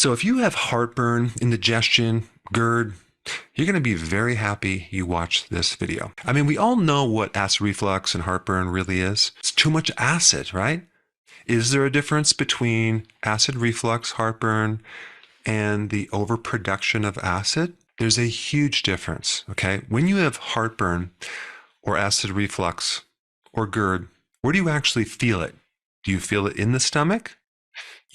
So if you have heartburn, indigestion, GERD, you're going to be very happy you watched this video. I mean, we all know what acid reflux and heartburn really is. It's too much acid, right? Is there a difference between acid reflux, heartburn, and the overproduction of acid? There's a huge difference, okay? When you have heartburn or acid reflux or GERD, where do you actually feel it? Do you feel it in the stomach?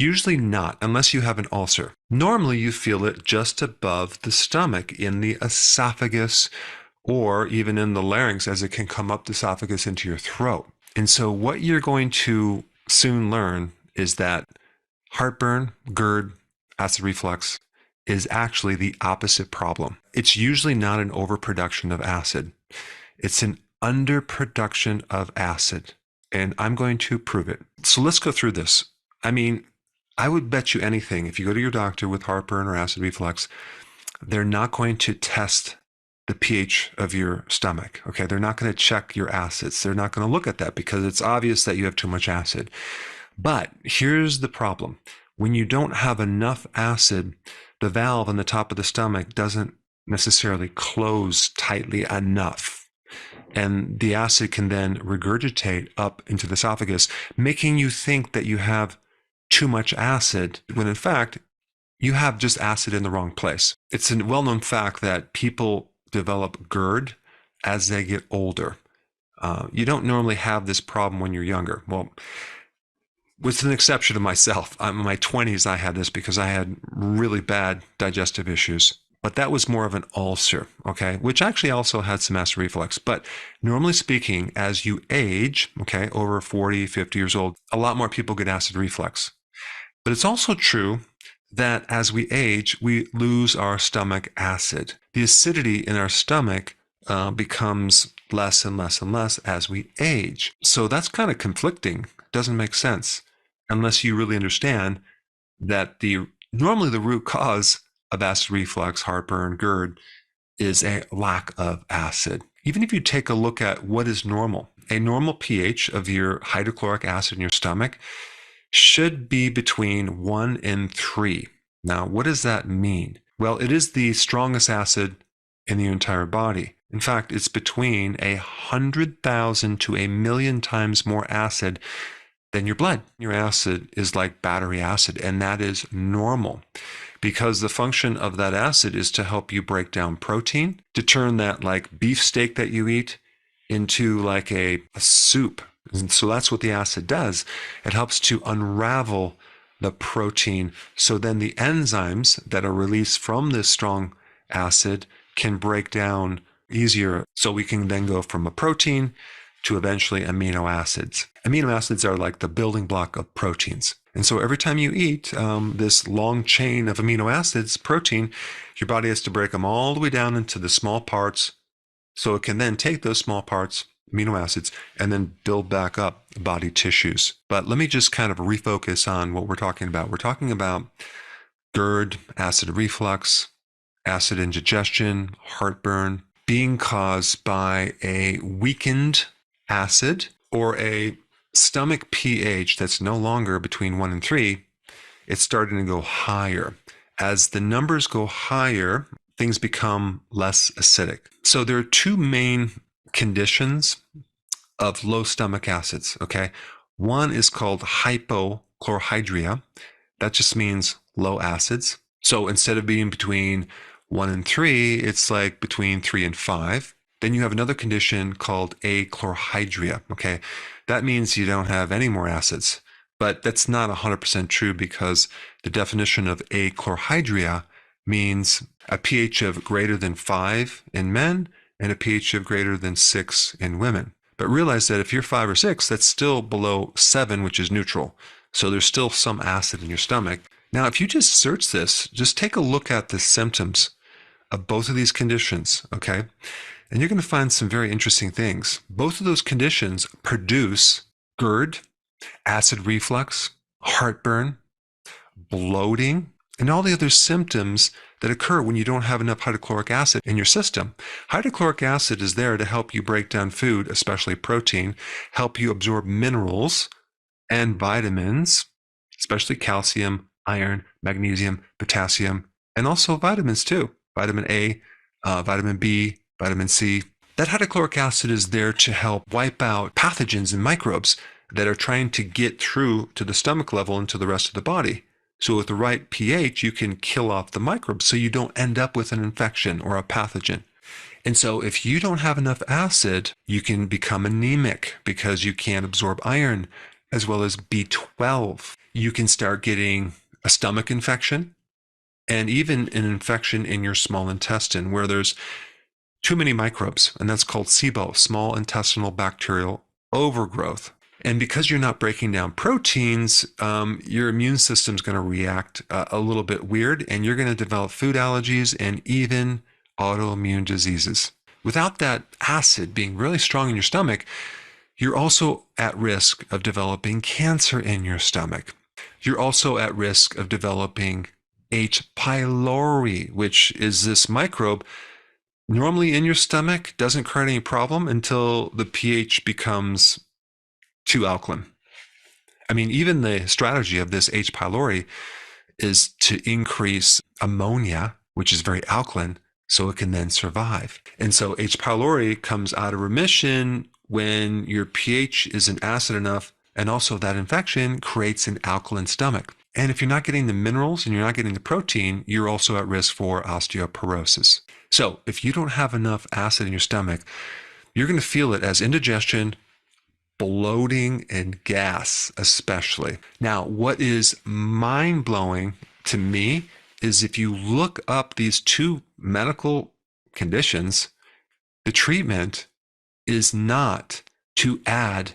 Usually not, unless you have an ulcer. Normally you feel it just above the stomach, in the esophagus, or even in the larynx, as it can come up the esophagus into your throat. And so what you're going to soon learn is that heartburn, GERD, acid reflux is actually the opposite problem. It's usually not an overproduction of acid. It's an underproduction of acid. And I'm going to prove it. So let's go through this. I mean, I would bet you anything, if you go to your doctor with heartburn or acid reflux, they're not going to test the pH of your stomach, okay? They're not going to check your acids. They're not going to look at that because it's obvious that you have too much acid. But here's the problem. When you don't have enough acid, the valve on the top of the stomach doesn't necessarily close tightly enough. And the acid can then regurgitate up into the esophagus, making you think that you have too much acid, when in fact, you have just acid in the wrong place. It's a well-known fact that people develop GERD as they get older. You don't normally have this problem when you're younger. Well, with an exception of myself. In my 20s, I had this because I had really bad digestive issues. But that was more of an ulcer, okay, which actually also had some acid reflux. But normally speaking, as you age, okay, over 40, 50 years old, a lot more people get acid reflux. But it's also true that as we age, we lose our stomach acid. The acidity in our stomach becomes less and less and less as we age. So that's kind of conflicting. It doesn't make sense unless you really understand that normally the root cause of acid reflux, heartburn, GERD is a lack of acid. Even if you take a look at what is normal, a normal pH of your hydrochloric acid in your stomach should be between 1 and 3. Now, what does that mean? Well, it is the strongest acid in the entire body. In fact, it's between 100,000 to 1,000,000 times more acid than your blood. Your acid is like battery acid, and that is normal because the function of that acid is to help you break down protein, to turn that like beef steak that you eat into like a soup. And so that's what the acid does. It helps to unravel the protein. So then the enzymes that are released from this strong acid can break down easier. So we can then go from a protein to eventually amino acids. Amino acids are like the building block of proteins. And so every time you eat this long chain of amino acids, protein, your body has to break them all the way down into the small parts so it can then take those small parts, amino acids, and then build back up body tissues. But let me just kind of refocus on what we're talking about. We're talking about GERD, acid reflux, acid indigestion, heartburn, being caused by a weakened acid or a stomach pH that's no longer between 1 and 3. It's starting to go higher. As the numbers go higher, things become less acidic. So there are two main conditions of low stomach acids, okay? One is called hypochlorhydria. That just means low acids. So instead of being between 1 and 3, it's like between 3 and 5. Then you have another condition called achlorhydria, okay? That means you don't have any more acids. But that's not 100% true because the definition of achlorhydria means a pH of greater than 5 in men and a pH of greater than 6 in women. But realize that if you're 5 or 6, that's still below 7, which is neutral. So there's still some acid in your stomach. Now, if you just search this, just take a look at the symptoms of both of these conditions, okay? And you're going to find some very interesting things. Both of those conditions produce GERD, acid reflux, heartburn, bloating, and all the other symptoms that occur when you don't have enough hydrochloric acid in your system. Hydrochloric acid is there to help you break down food, especially protein, help you absorb minerals and vitamins, especially calcium, iron, magnesium, potassium, and also vitamins too. Vitamin A, vitamin B, vitamin C. That hydrochloric acid is there to help wipe out pathogens and microbes that are trying to get through to the stomach level and to the rest of the body. So with the right pH, you can kill off the microbes so you don't end up with an infection or a pathogen. And so if you don't have enough acid, you can become anemic because you can't absorb iron as well as B12. You can start getting a stomach infection and even an infection in your small intestine where there's too many microbes, and that's called SIBO, small intestinal bacterial overgrowth. And because you're not breaking down proteins, your immune system's going to react a little bit weird, and you're going to develop food allergies and even autoimmune diseases. Without that acid being really strong in your stomach, you're also at risk of developing cancer in your stomach. You're also at risk of developing H. pylori, which is this microbe normally in your stomach, doesn't create any problem until the pH becomes too alkaline. I mean, even the strategy of this H. pylori is to increase ammonia, which is very alkaline, so it can then survive. And so H. pylori comes out of remission when your pH isn't acid enough, and also that infection creates an alkaline stomach. And if you're not getting the minerals and you're not getting the protein, you're also at risk for osteoporosis. So if you don't have enough acid in your stomach, you're going to feel it as indigestion, bloating, and gas especially. Now, what is mind-blowing to me is if you look up these two medical conditions, the treatment is not to add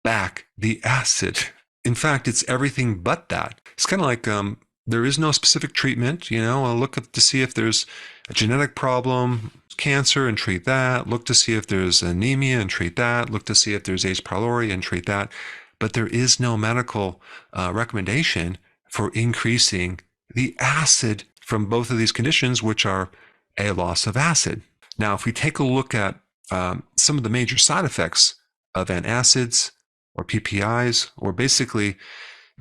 back the acid. In fact, it's everything but that. It's kind of like there is no specific treatment. I'll look up to see if there's a genetic problem, cancer, and treat that. Look to see if there's anemia and treat that. Look to see if there's H. pylori and treat that. But there is no medical recommendation for increasing the acid from both of these conditions, which are a loss of acid. Now, if we take a look at some of the major side effects of antacids or PPIs, or basically,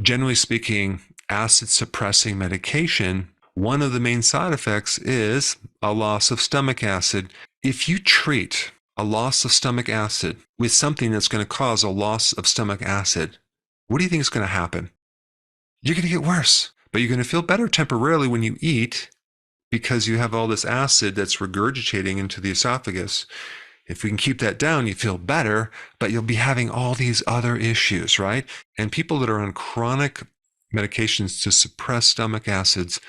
generally speaking, acid suppressing medication, one of the main side effects is a loss of stomach acid. If you treat a loss of stomach acid with something that's going to cause a loss of stomach acid, what do you think is going to happen? You're going to get worse, but you're going to feel better temporarily when you eat because you have all this acid that's regurgitating into the esophagus. If we can keep that down, you feel better, but you'll be having all these other issues, right? And people that are on chronic medications to suppress stomach acids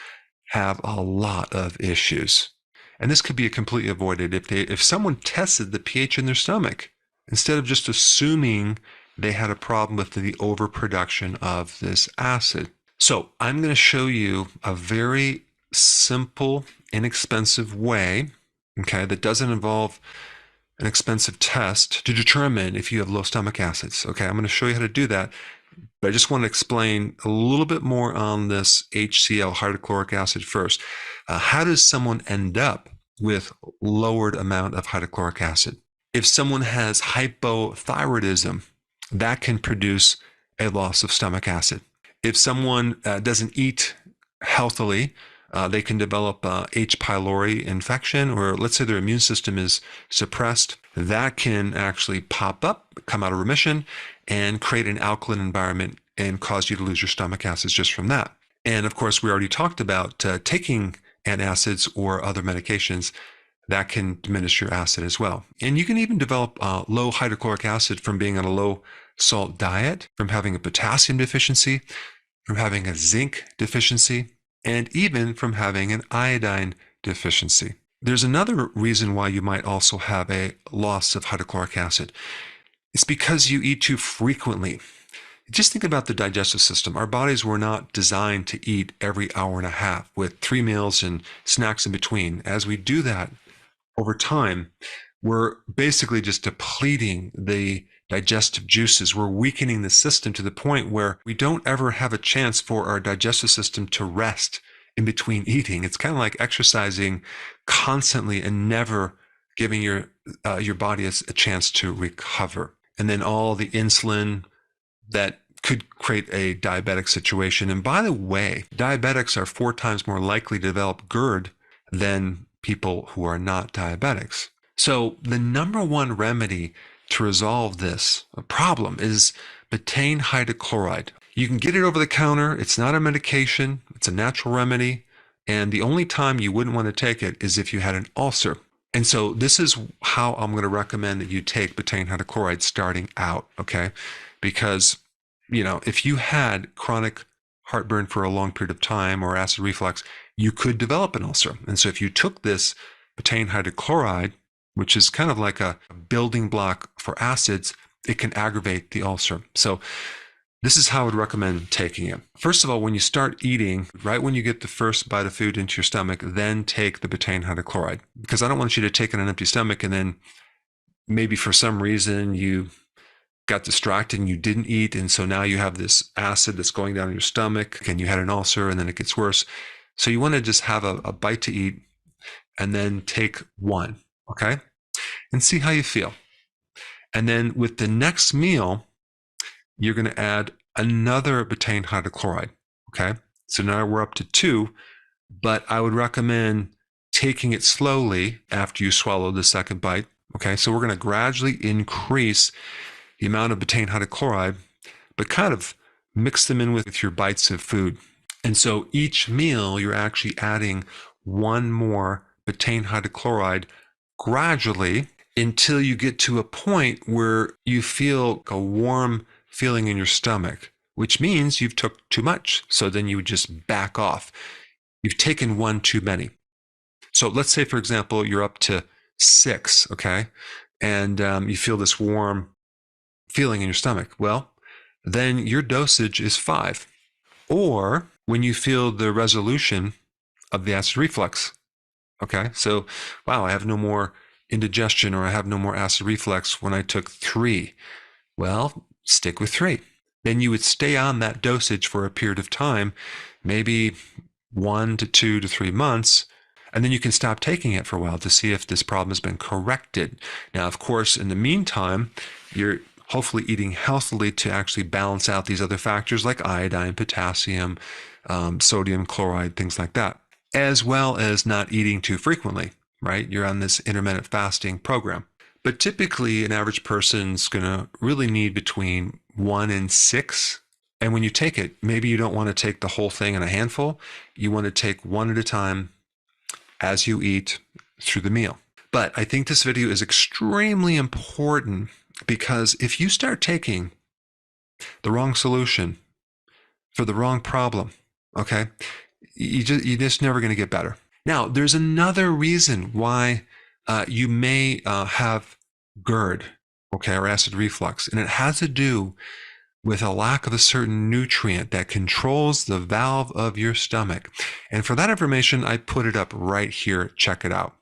have a lot of issues. And this could be completely avoided if someone tested the pH in their stomach instead of just assuming they had a problem with the overproduction of this acid. So I'm going to show you a very simple, inexpensive way, okay, that doesn't involve an expensive test to determine if you have low stomach acids. Okay, I'm going to show you how to do that, but I just want to explain a little bit more on this HCl, hydrochloric acid first. How does someone end up with lowered amount of hydrochloric acid? If someone has hypothyroidism, that can produce a loss of stomach acid. If someone doesn't eat healthily, they can develop H. pylori infection, or let's say their immune system is suppressed. That can actually pop up, come out of remission, and create an alkaline environment and cause you to lose your stomach acids just from that. And of course, we already talked about taking antacids or other medications that can diminish your acid as well. And you can even develop low hydrochloric acid from being on a low salt diet, from having a potassium deficiency, from having a zinc deficiency, and even from having an iodine deficiency. There's another reason why you might also have a loss of hydrochloric acid. It's because you eat too frequently. Just think about the digestive system. Our bodies were not designed to eat every hour and a half with 3 meals and snacks in between. As we do that over time, we're basically just depleting the digestive juices. We're weakening the system to the point where we don't ever have a chance for our digestive system to rest in between eating. It's kind of like exercising constantly and never giving your body a chance to recover. And then all the insulin that could create a diabetic situation. And by the way, diabetics are 4 times more likely to develop GERD than people who are not diabetics. So the number one remedy to resolve this problem is betaine hydrochloride. You can get it over the counter. It's not a medication. It's a natural remedy. And the only time you wouldn't want to take it is if you had an ulcer. And so this is how I'm going to recommend that you take betaine hydrochloride starting out, okay? Because, if you had chronic heartburn for a long period of time or acid reflux, you could develop an ulcer. And so if you took this betaine hydrochloride, which is kind of like a building block for acids, it can aggravate the ulcer. So this is how I would recommend taking it. First of all, when you start eating, right when you get the first bite of food into your stomach, then take the betaine hydrochloride. Because I don't want you to take it on an empty stomach and then maybe for some reason you got distracted and you didn't eat. And so now you have this acid that's going down in your stomach and you had an ulcer and then it gets worse. So you want to just have a bite to eat and then take one, okay? And see how you feel. And then with the next meal, you're going to add another betaine hydrochloride, okay? So now we're up to 2, but I would recommend taking it slowly after you swallow the second bite, okay? So we're going to gradually increase the amount of betaine hydrochloride, but kind of mix them in with your bites of food. And so each meal, you're actually adding 1 more betaine hydrochloride gradually until you get to a point where you feel a warm feeling in your stomach, which means you've took too much. So then you would just back off. You've taken 1 too many. So let's say, for example, you're up to 6, okay? And you feel this warm feeling in your stomach. Well, then your dosage is 5. Or when you feel the resolution of the acid reflux, okay? So, wow, I have no more indigestion or I have no more acid reflux when I took 3. Well, stick with 3. Then you would stay on that dosage for a period of time, maybe 1 to 2 to 3 months, and then you can stop taking it for a while to see if this problem has been corrected. Now, of course, in the meantime, you're hopefully eating healthily to actually balance out these other factors like iodine, potassium, sodium chloride, things like that, as well as not eating too frequently, right? You're on this intermittent fasting program. But typically, an average person's going to really need between 1 and 6. And when you take it, maybe you don't want to take the whole thing in a handful. You want to take 1 at a time as you eat through the meal. But I think this video is extremely important because if you start taking the wrong solution for the wrong problem, okay, you're just never going to get better. Now, there's another reason why you may have GERD, okay, or acid reflux, and it has to do with a lack of a certain nutrient that controls the valve of your stomach. And for that information, I put it up right here. Check it out.